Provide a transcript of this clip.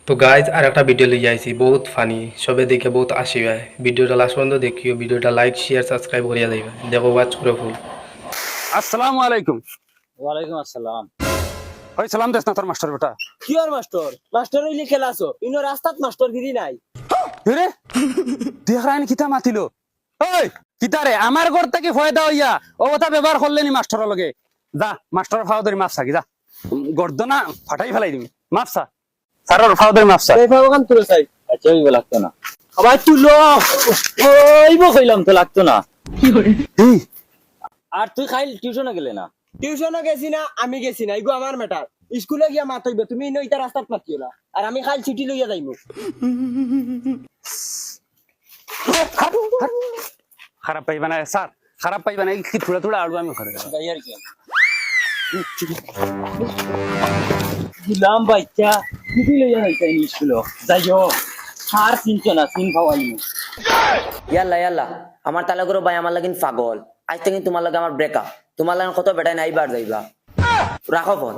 তো গাইজ আর একটা ভিডিও লিয়ে আইছি বহুত ফানি সবে দেখে বহুত আসিবে ভিডিওটা লাস্ট পর্যন্ত দেখিও ভিডিওটা লাইক শেয়ার সাবস্ক্রাইব করিয়া দিবা দেখো ওয়াচ করে ফুল আসসালামু আলাইকুম। ওয়ালাইকুম আসসালাম। ওই সালাম দেস না তোর মাস্টার বেটা। কি আর মাস্টার মাস্টার হইলে খেলাছো ইনো রাস্তাত মাস্টার গিরি নাই। রে দেখ রাইন কিতা মাতিলো। ওই কিতা রে আমার ঘর থেকে ফয়দা হইয়া ও কথা ব্যবহার করলেনি মাস্টারের লগে। যা মাস্টার ফাও ধরি মাছ থাকি যা গর্দনা ফাটাই ফেলাই দিবি মাছ চা স্যারের ফাও ধরি মাছ চা। এই ভাবগান তুলে চাই আচ্ছা ওইব লাগতো না। আবার তুলো ওইব কইলাম তো লাগতো না। এই আর তুই খাইল টিউশনে গেলে না? টিউশনে গেছি না আমি গেছি না এগো আমার ম্যাটার স্কুলে গিয়া মাত হইবে তুমি ইনো ইটা রাস্তাত মাতিও না আর আমি খালি ছুটি লইয়া যাইমু। খারাপ পাইবা না স্যার, খারাপ পাইবা না কি থোড়া থোড়া আড়ু আমি করে দেব। যাই আর কি দিলাম বাচ্চা ছুটি লইয়া যাইতাই স্কুলে যাইও আর চিনছো না চিন খাওয়াইমু। ইয়াল্লা ইয়াল্লা আমার তালে করো ভাই আমার লাগিন পাগল আজ থেকে তোমার লাগে আমার ব্রেকআপ তোমার লাগে কত বেটাই নাইবার যাইবা রাখো ফোন